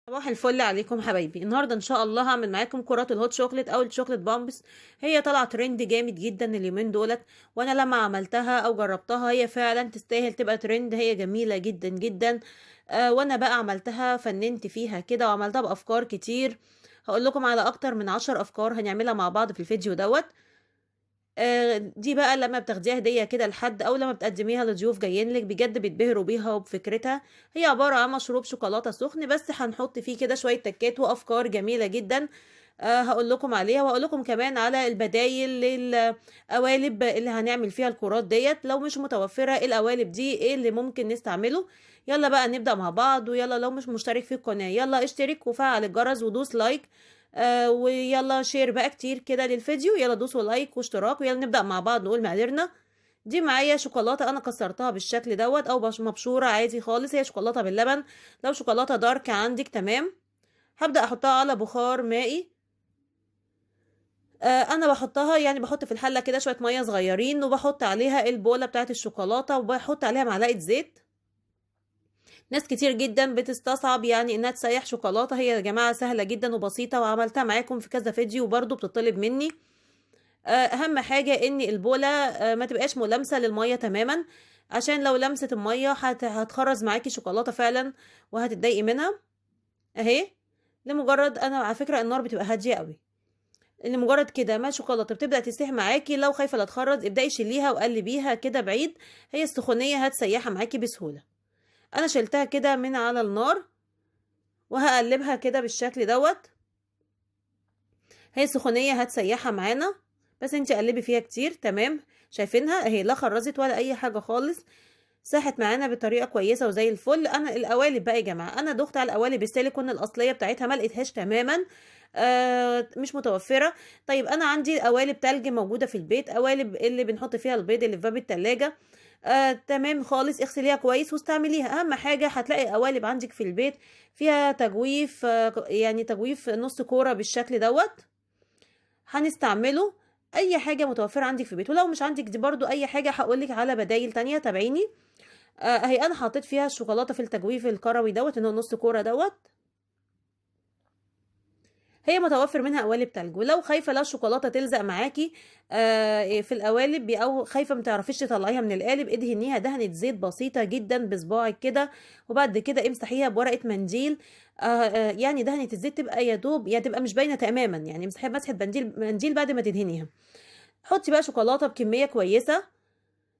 صباح الفل عليكم حبايبي. النهارده ان شاء الله هعمل معاكم كرات الهوت شوكليت او الشوكليت بامبس. هي طالعه ترند جامد جدا اليومين دولت، وانا لما عملتها او جربتها هي فعلا تستاهل تبقى ترند. هي جميله جدا جدا. وانا بقى عملتها فننت فيها كده وعملتها بافكار كتير. هقول لكم على اكتر من 10 افكار هنعملها مع بعض في الفيديو دوت. دي بقى لما بتاخديها هدية كده لحد او لما بتقدميها لضيوف جايين لك بجد بيتبهروا بيها وبفكرتها. هي عبارة عن مشروب شوكولاتة سخن، بس هنحط فيه كده شوية تكات وافكار جميلة جدا. هقول لكم عليها، وهقول لكم كمان على البدايل للقوالب اللي هنعمل فيها الكرات ديت. لو مش متوفرة القوالب دي ايه اللي ممكن نستعمله؟ يلا بقى نبدأ مع بعض. ويلا لو مش مشترك في القناة يلا اشترك وفعل الجرس ودوس لايك. ويلا شير بقى كتير كده للفيديو. يلا دوسوا لايك واشتراك ويلا نبدأ مع بعض نقول مقاديرنا. دي معايا شوكولاتة انا كسرتها بالشكل دوت او مبشورة عادي خالص، هي شوكولاتة باللبن. لو شوكولاتة دارك عندك تمام. هبدأ احطها على بخار مائي. انا بحطها يعني بحط في الحلة كده شوية مية صغيرين، وبحط عليها البولة بتاعت الشوكولاتة وبحط عليها معلقة زيت. ناس كتير جدا بتستصعب يعني انها تسيح شوكولاتة، هي يا جماعة سهلة جدا وبسيطة وعملتها معاكم في كذا فيديو وبرضه بتطلب مني. اهم حاجة ان البولة ما تبقاش ملامسة للمية تماما، عشان لو لمست المية هتخرز معاكي شوكولاتة فعلا وهتتضايقي منها. اهي. لمجرد انا على فكرة النار بتبقى هادية قوي. لمجرد كده ما الشوكولاتة بتبدأ تسيح معاكي، لو خايفة لا تخرز ابدأي شيليها وقلبيها كده بعيد. هي السخونية هتسيحها معاكي بسهولة. انا شلتها كده من على النار وهقلبها كده بالشكل دوت. هي السخونية هتسيحها معانا، بس انتي قلبي فيها كتير. تمام. شايفينها اهي لا خرزت ولا اي حاجة خالص. ساحت معانا بطريقة كويسة وزي الفل. انا القوالب بقى يا جماعة انا دخت على القوالب السيليكون الاصلية بتاعتها ما لقيتهاش تماما. مش متوفرة. طيب انا عندي قوالب تلج موجودة في البيت، قوالب اللي بنحط فيها البيض اللي في باب التلاجة. تمام خالص. اغسليها كويس واستعمليها. اهم حاجة هتلاقي قوالب عندك في البيت فيها تجويف، يعني تجويف نص كورة بالشكل دوت هنستعمله. اي حاجة متوفرة عندك في البيت، ولو مش عندك دي برضو اي حاجة هقولك على بدايل تانية تابعيني. اهي انا حطيت فيها الشوكولاتة في التجويف الكروي دوت اللي هو نص كورة دوت. هي متوفر منها قوالب تلج، ولو خايفه لا الشوكولاته تلزق معاكي في القوالب او خايفه متعرفيش تطلعيها من القالب، ادهنيها دهنه زيت بسيطه جدا بصباعك كده. وبعد كده امسحيها بورقه منديل. يعني دهنه الزيت تبقى يا دوب يعني تبقى مش باينه تماما، يعني امسحيها مسحه منديل منديل بعد ما تدهنيها. حطي بقى شوكولاته بكميه كويسه.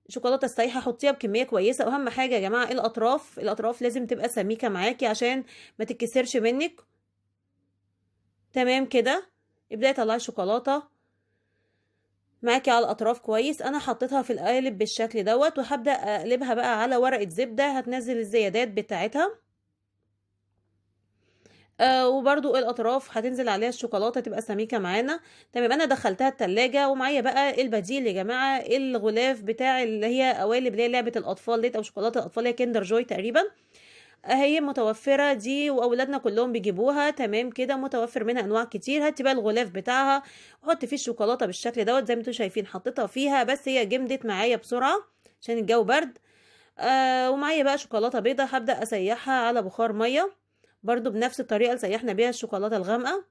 شوكولاته السايحه حطيها بكميه كويسه. واهم حاجه يا جماعه الاطراف لازم تبقى سميكه معاكي عشان ما تتكسرش منك. تمام كده. ابداي طلعي الشوكولاته معاكي على الاطراف كويس. انا حطيتها في القالب بالشكل دوت، وهبدا اقلبها بقى على ورقه زبده هتنزل الزيادات بتاعتها. وبرضو الاطراف هتنزل عليها الشوكولاته تبقى سميكه معانا. تمام. انا دخلتها التلاجة ومعايا بقى البديل يا جماعه الغلاف بتاع اللي هي قوالب اللي هي لعبه الاطفال ديت او شوكولاته الاطفال، هي كيندر جوي تقريبا. هي متوفرة دي واولادنا كلهم بيجيبوها. تمام كده. متوفر منها انواع كتير. هاتي بقى الغلاف بتاعها وحطي فيه الشوكولاتة بالشكل دوت زي ما انتم شايفين حطيتها فيها، بس هي جمدت معايا بسرعة عشان الجو برد. ومعايا بقى شوكولاتة بيضة هبدأ اسيحها على بخار مية، برضو بنفس الطريقة اللي سيحنا بيها الشوكولاتة الغامقة.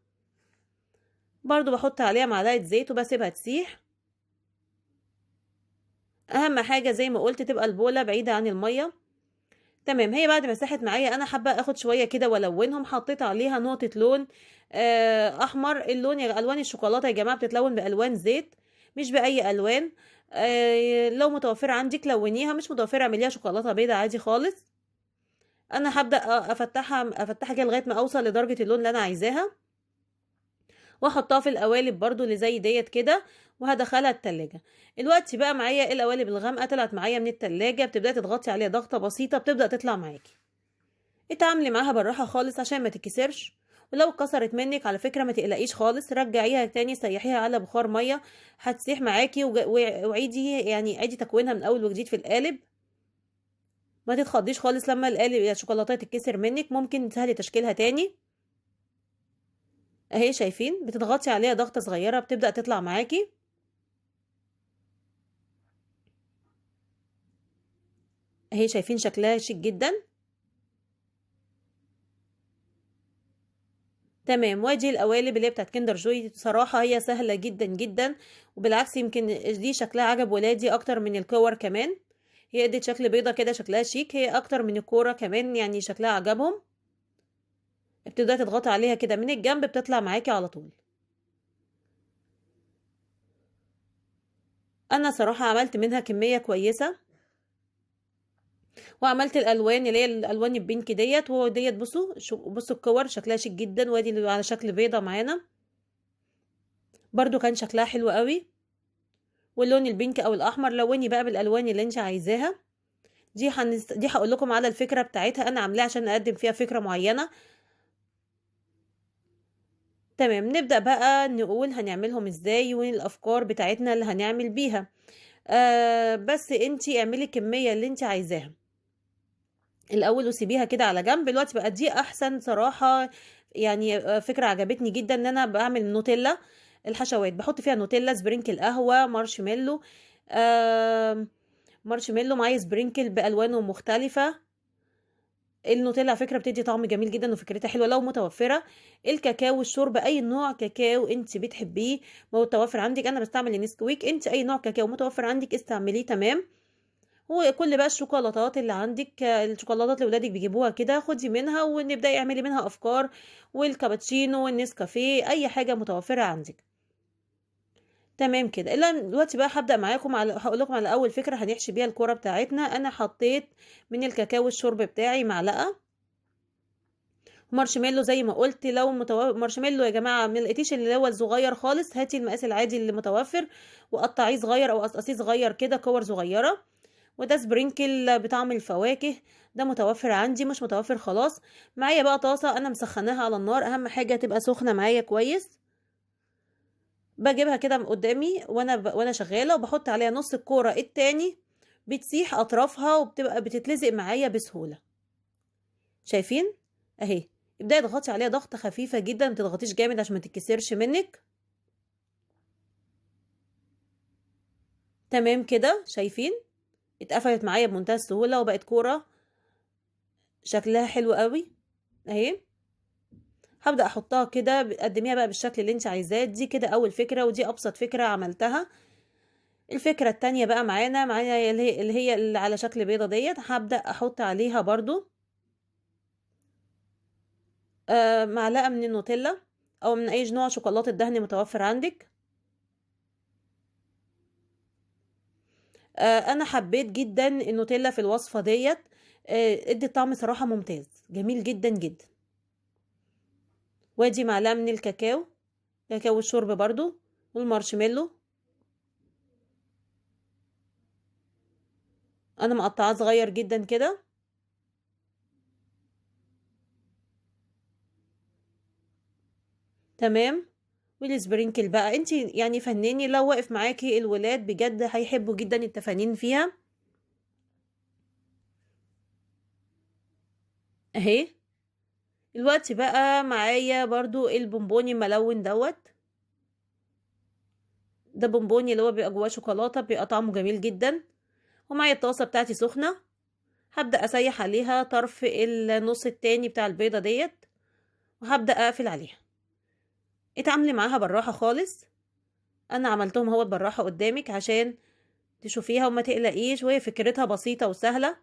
برضو بحط عليها معلقة زيت وبسيبها تسيح. اهم حاجة زي ما قلت تبقى البولة بعيدة عن المية. تمام. هي بعد ما ساحت معايا انا حابه اخد شويه كده والونهم. حطيت عليها نقطه لون احمر. اللون يا الوان الشوكولاته يا جماعه بتتلون بالوان زيت مش باي الوان. لو متوفره عندك لونيها، مش متوفره اعمليها شوكولاته بيضه عادي خالص. انا هبدا افتحها كده لغايه ما اوصل لدرجه اللون اللي انا عايزاها، واحطها في القوالب برضو اللي زي ديت كده وهدخلها التلاجة. الوقت بقى معايا القوالب الغامقه طلعت معايا من التلاجة، بتبداي تضغطي عليها ضغطه بسيطه بتبدا تطلع معاكي. اتعاملي معاها بالراحة خالص عشان ما تتكسرش. ولو اتكسرت منك على فكرة ما تقلقيش خالص، رجعيها تاني سيحيها على بخار مية هتسيح معاكي. وعيدي يعني عيدي تكوينها من اول وجديد في القالب. ما تتخضيش خالص لما القالب الشوكولاتة تتكسر منك، ممكن تسهلي تشكيلها تاني. اهي شايفين بتضغطي عليها ضغطة صغيرة بتبدأ تطلع معاكي. اهي شايفين شكلها شيك جدا. تمام. وادي القوالب اللي هي بتاعت كندر جوي، بصراحة هي سهلة جدا جدا، وبالعكس يمكن دي شكلها عجب ولادي اكتر من الكور كمان. هي ادت شكل بيضة كده، شكلها شيك، هي اكتر من الكورة كمان، يعني شكلها عجبهم. بتبدأي تضغطي عليها كده من الجنب بتطلع معاكي على طول. انا صراحة عملت منها كمية كويسة، وعملت الالوان اللي هي الالوان البينك ديت وديت. بصوا بصوا الكور شكلها شيك جدا، وادي اللي على شكل بيضة معانا برضو كان شكلها حلو قوي. واللون البينك او الاحمر لوني بقى بالالوان اللي انت عايزاها. دي هقول لكم على الفكره بتاعتها، انا عاملاها عشان اقدم فيها فكره معينه. تمام. نبدا بقى نقول هنعملهم ازاي والافكار بتاعتنا اللي هنعمل بيها. بس انت اعملي الكميه اللي انت عايزاها الاول وسيبيها كده على جنب. دلوقتي بقى دي احسن صراحه، يعني فكره عجبتني جدا ان انا بعمل نوتيلا. الحشوات بحط فيها نوتيلا، سبرينكل قهوه، مارشميلو. آه مارشميلو معايا سبرينكل بالوانه مختلفه. النوتيلا على فكره بتدي طعم جميل جدا وفكرتها حلوه لو متوفره. الكاكاو الشرب، اي نوع كاكاو انت بتحبيه متوفر عندك. انا بستعمل النسكويك، انت اي نوع كاكاو متوفر عندك استعمليه. تمام. وكل بقى الشوكولاتات اللي عندك، الشوكولاتات اللي ولادك بيجيبوها كده خدي منها ونبدا اعملي منها افكار. والكابتشينو والنسكافيه، اي حاجه متوفره عندك. تمام كده. الا دلوقتي بقى هبدا معاكم هقول لكم على اول فكره هنحشي بيها الكوره بتاعتنا. انا حطيت من الكاكاو الشرب بتاعي معلقه مارشميلو زي ما قلت. لو مارشميلو يا جماعه ما لقيتيش اللي هو الصغير خالص، هاتي المقاس العادي اللي متوفر وقطعيه صغير او قصقصيه صغير كده كور صغيره. وده سبرينكل بطعم الفواكه، ده متوفر عندي. مش متوفر خلاص. معايا بقى طاسه انا مسخناها على النار، اهم حاجه تبقى سخنه معايا كويس. بجيبها كده من قدامي وانا شغاله، وبحط عليها نص الكوره التاني. بتسيح اطرافها وبتبقى بتتلزق معايا بسهوله. شايفين اهي. ابداي اضغطي عليها ضغطه خفيفه جدا، ما تضغطيش جامد عشان ما تتكسرش منك. تمام كده. شايفين اتقفلت معايا بمنتهى السهوله وبقت كوره شكلها حلو قوي اهي. هبدأ احطها كده، بتقدميها بقى بالشكل اللي انت عايزاه. دي كده اول فكرة، ودي ابسط فكرة عملتها. الفكرة التانية بقى معانا اللي هي اللي على شكل بيضة ديت. هبدأ احط عليها برضو معلقة من النوتيلا او من اي نوع شوكولاتة دهن متوفر عندك. انا حبيت جدا النوتيلا في الوصفة ديت. ادي طعم صراحة ممتاز جميل جدا جدا. وادي معلقة من الكاكاو، كاكاو الشرب برضو، والمارشميلو انا مقطعاه صغير جدا كده. تمام. والسبرينكل بقى انت يعني فناني، لو واقف معاكي الولاد بجد هيحبوا جدا التفانين فيها اهي. دلوقتي بقى معايا برضو البونبوني الملون دوت. ده بونبوني اللي هو بيبقى جواه شوكولاته، بيبقى طعمه جميل جدا. ومعايا الطاسه بتاعتي سخنه، هبدا اسيح عليها طرف النص التاني بتاع البيضه ديت، وهبدا اقفل عليها. اتعاملي معاها بالراحه خالص. انا عملتهم اهوت بالراحه قدامك عشان تشوفيها وما تقلقيش، وهي فكرتها بسيطه وسهله.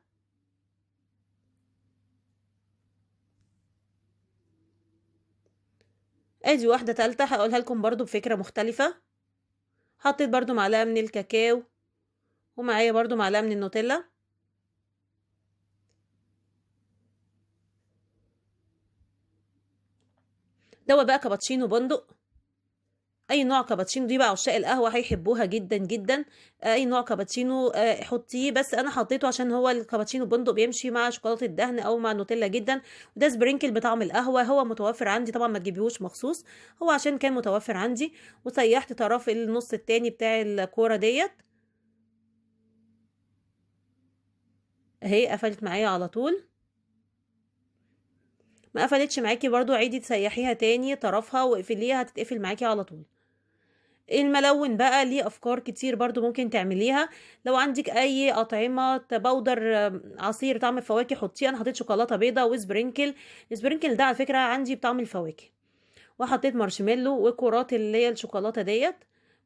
ادي واحده تالته هقولها لكم برضو بفكره مختلفه. حطيت برضو معلقة من الكاكاو، ومعايا برضو معلقة من النوتيلا. دوت بقى كابتشينو بندق. اي نوع كابتشينو، دي بقى عشاق القهوة هيحبوها جدا جدا. اي نوع كابتشينو حطيه، بس انا حطيته عشان هو الكابتشينو بندق بيمشي مع شوكولاتة الدهن او مع النوتيلا جدا. وده سبرينكل بطعم القهوة، هو متوفر عندي طبعا، ما تجيبيهوش مخصوص، هو عشان كان متوفر عندي. وسيحت طرف النص التاني بتاع الكورة ديت اهي. قفلت معايا على طول. ما قفلتش معاكي برضو عيدي تسيحيها تاني طرفها واقفليها، هتتقفل معاكي على طول. الملون بقى ليه افكار كتير برضو ممكن تعمليها. لو عندك اي اطعمه بودر عصير طعم الفواكه حطيه. انا حطيت شوكولاته بيضه وسبرينكل. السبرينكل ده على فكره عندي بطعم الفواكه. وحطيت مارشميلو وكرات اللي هي الشوكولاته ديت،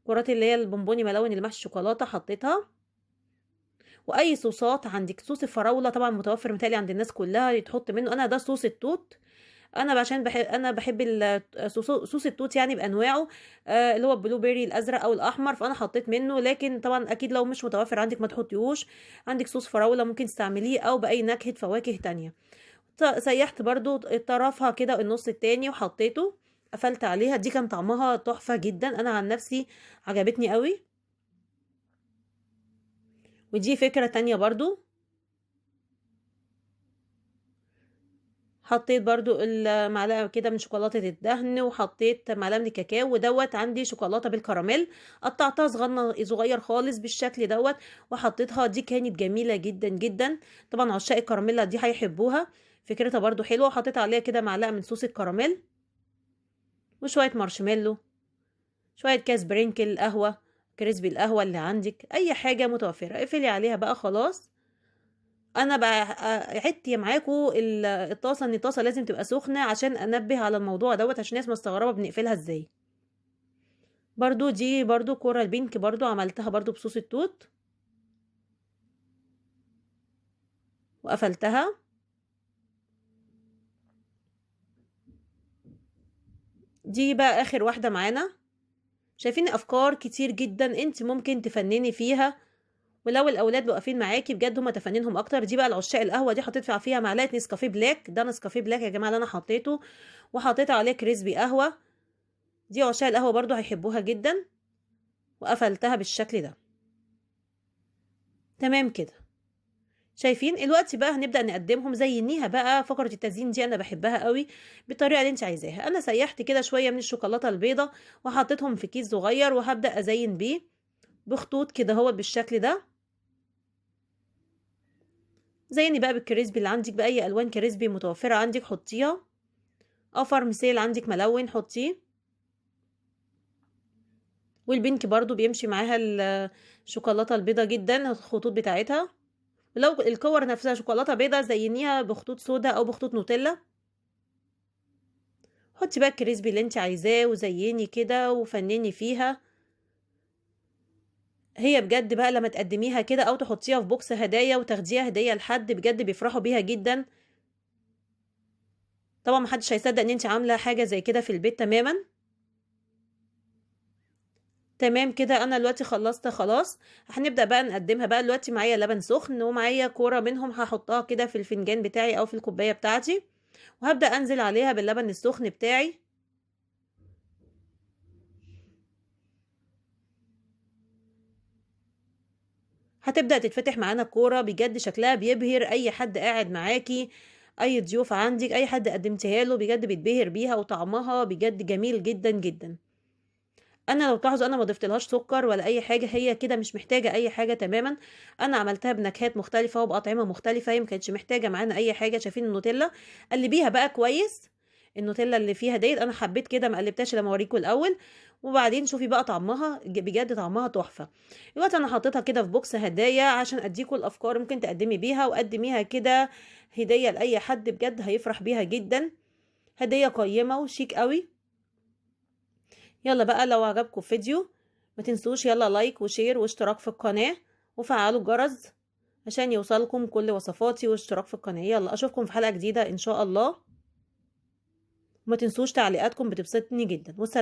كرات اللي هي البونبوني ملون اللي محشي شوكولاته حطيتها. واي صوصات عندك، صوص الفراوله طبعا متوفر متهيألي عند الناس كلها يتحط منه، انا ده صوص التوت. انا عشان بحب صوص التوت يعني بانواعه، اللي هو البلو بيري الازرق او الاحمر، فانا حطيت منه. لكن طبعا اكيد لو مش متوفر عندك ما تحطيهوش. عندك صوص فراوله ممكن تستعمليه او باي نكهه فواكه تانية. سيحت برضو طرفها كده النص التاني وحطيته، قفلت عليها. دي كان طعمها تحفه جدا، انا عن نفسي عجبتني قوي. ودي فكره تانية برضو، حطيت برضو المعلقه كده من شوكولاته الدهن، وحطيت معلقه من الكاكاو، ودوت عندي شوكولاته بالكراميل قطعتها صغير خالص بالشكل دوت وحطيتها. دي كانت جميله جدا جدا، طبعا عشاق الكراميل دي هيحبوها، فكرتها برضو حلوه. وحطيت عليها كده معلقه من صوص الكراميل وشويه مارشميلو، شويه كاس برينكل قهوه، كريسبي القهوه اللي عندك، اي حاجه متوفره اقفلي عليها بقى خلاص. انا بقى عدت معاكم الطاسه، ان الطاسه لازم تبقى سخنه عشان انبه على الموضوع دوت، عشان الناس مستغربه بنقفلها ازاي. برضو دي برضو كرة البينك برضو عملتها برضو بصوص التوت وقفلتها. دي بقى اخر واحده معانا. شايفين افكار كتير جدا انت ممكن تفنني فيها، ولو الاولاد واقفين معاكي بجد هما تفننهم اكتر. دي بقى العشاق القهوه، دي حطيت فيها معلقه نسكافيه بلاك، ده نسكافيه بلاك يا جماعه اللي انا حطيته، وحطيت عليه كريسبي قهوه. دي عشاق القهوه برضو هيحبوها جدا، وقفلتها بالشكل ده. تمام كده. شايفين الوقت بقى هنبدأ نقدمهم. زينيها بقى، فقرة التزيين دي انا بحبها قوي بالطريقة اللي انت عايزاها. انا سيحت كده شوية من الشوكولاتة البيضة وحطيتهم في كيس صغير، وهبدأ ازين بيه بخطوط كده هو بالشكل ده. زيني بقى بالكريسبي اللي عندك، بأي الوان كريسبي متوفرة عندك حطيها، او فرمسيل عندك ملون حطيه. والبينك برضو بيمشي معاها الشوكولاتة البيضة جدا الخطوط بتاعتها. لو الكور نفسها شوكولاتة بيضة زينيها بخطوط سودا او بخطوط نوتيلا. حطي بقى الكريسبي اللي انت عايزاه وزيني كده وفنني فيها. هي بجد بقى لما تقدميها كده او تحطيها في بوكس هدايا وتاخديها هدية لحد، بجد بيفرحوا بيها جدا. طبعا محدش هيصدق ان انت عاملة حاجة زي كده في البيت تماما. تمام كده، انا دلوقتي خلصت خلاص. هنبدأ بقى نقدمها بقى. دلوقتي معايا لبن سخن ومعايا كورة منهم، هحطها كده في الفنجان بتاعي او في الكوباية بتاعتي، وهبدأ انزل عليها باللبن السخن بتاعي. هتبدأ تتفتح معانا الكورة، بجد شكلها بيبهر اي حد قاعد معاكي، اي ضيوف عندك، اي حد قدمتها له بجد بيتبهر بيها، وطعمها بجد جميل جدا جدا. انا لو تلاحظوا انا ما ضفتلهاش سكر ولا اي حاجه، هي كده مش محتاجه اي حاجه تماما. انا عملتها بنكهات مختلفه وبأطعمه مختلفه، هي ما كانتش محتاجه معانا اي حاجه. شايفين النوتيلا قلبيها بقى كويس، النوتيلا اللي فيها ديت انا حبيت كده ما قلبتهاش لما اوريكم الاول، وبعدين شوفي بقى طعمها بجد طعمها تحفه. دلوقتي انا حطيتها كده في بوكس هدايا عشان اديكم الافكار ممكن تقدمي بيها، وقدميها كده هديه لاي حد بجد هيفرح بيها جدا. هديه قيمه وشيك قوي. يلا بقى لو عجبكم الفيديو ما تنسوش يلا لايك وشير واشتراك في القناة وفعلوا الجرس عشان يوصلكم كل وصفاتي، واشتراك في القناة. يلا اشوفكم في حلقة جديدة ان شاء الله. وما تنسوش تعليقاتكم بتبسطني جدا. والسلام.